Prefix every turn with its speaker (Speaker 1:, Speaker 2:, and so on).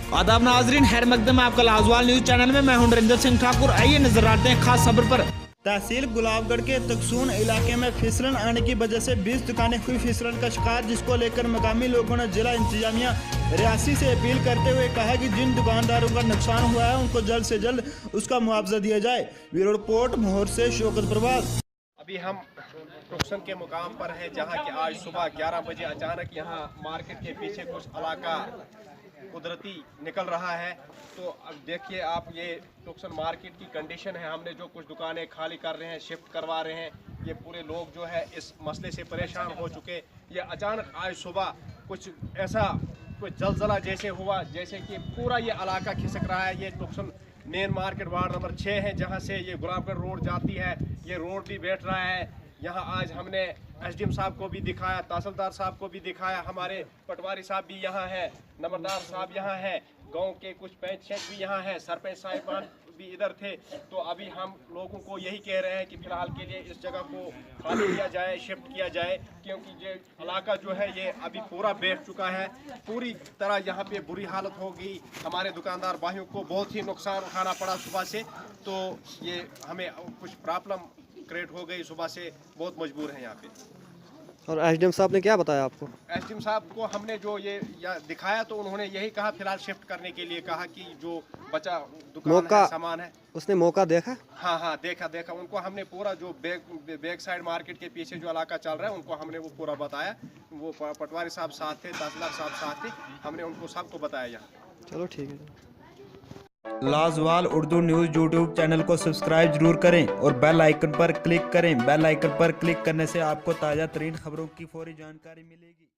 Speaker 1: आदाब नाजरीन, खैर मकदम आपका लाजवाल न्यूज चैनल में मैं हूं नरेंद्र सिंह ठाकुर। आइए नजर आते हैं खास खबर पर।
Speaker 2: तहसील गुलाबगढ़ के तकसून इलाके में फिसलन आने की वजह से 20 दुकानें हुई फिसलन का शिकार, जिसको लेकर मकामी लोगों ने जिला इंतजामिया रियासी से अपील करते हुए कहा कि जिन दुकानदारों का नुकसान हुआ है उनको जल्द से जल्द उसका मुआवजा दिया जाए। ब्यूरो रिपोर्ट मोहर से शौकत प्रभात।
Speaker 3: अभी हम टुक्सन के मुकाम पर हैं जहां कि आज सुबह 11 बजे अचानक यहां मार्केट के पीछे कुछ इलाका कुदरती निकल रहा है। तो अब देखिए आप, ये टुक्सन मार्केट की कंडीशन है। हमने जो कुछ दुकानें खाली कर रहे हैं, शिफ्ट करवा रहे हैं, ये पूरे लोग जो है इस मसले से परेशान हो चुके। ये अचानक आज सुबह कुछ ऐसा कुछ जलजला जैसे हुआ जैसे कि पूरा ये इलाका खिसक रहा है। ये टुक्सन मेन मार्केट वार्ड नंबर 6 है जहाँ से ये गुलाबगढ़ रोड जाती है। ये रोड भी बैठ रहा है। यहाँ आज हमने एसडीएम साहब को भी दिखाया, तहसीलदार साहब को भी दिखाया, हमारे पटवारी साहब भी यहाँ है, नंबरदार साहब यहाँ है, गांव के कुछ पंचायत भी यहाँ है, सरपंच साहिबान भी इधर थे। तो अभी हम लोगों को यही कह रहे हैं कि फिलहाल के लिए इस जगह को खाली किया जाए, शिफ्ट किया जाए, क्योंकि ये इलाका जो है ये अभी पूरा बैठ चुका है। पूरी तरह यहाँ पे बुरी हालत हो गई। हमारे दुकानदार भाइयों को बहुत ही नुकसान उठाना पड़ा सुबह से। तो ये हमें कुछ प्रॉब्लम क्रिएट हो गई, सुबह से बहुत मजबूर हैं यहाँ पे।
Speaker 4: और एसडीएम साहब ने क्या बताया आपको?
Speaker 3: एसडीएम साहब को हमने जो ये दिखाया तो उन्होंने यही कहा फिलहाल शिफ्ट करने के लिए कहा कि जो बचा दुकान है, सामान है।
Speaker 4: उसने मौका देखा?
Speaker 3: हाँ देखा उनको हमने पूरा जो बैक साइड मार्केट के पीछे जो इलाका चल रहा है उनको हमने वो पूरा बताया। वो पटवारी साहब साथ थे, तहसीलदार साहब साथ थे, हमने उनको सबको बताया यहाँ।
Speaker 4: चलो ठीक है।
Speaker 2: लाजवाल उर्दू न्यूज़ यूट्यूब चैनल को सब्सक्राइब जरूर करें और बेल आइकन पर क्लिक करें। बेल आइकन पर क्लिक करने से आपको ताज़ा तरीन खबरों की फौरी जानकारी मिलेगी।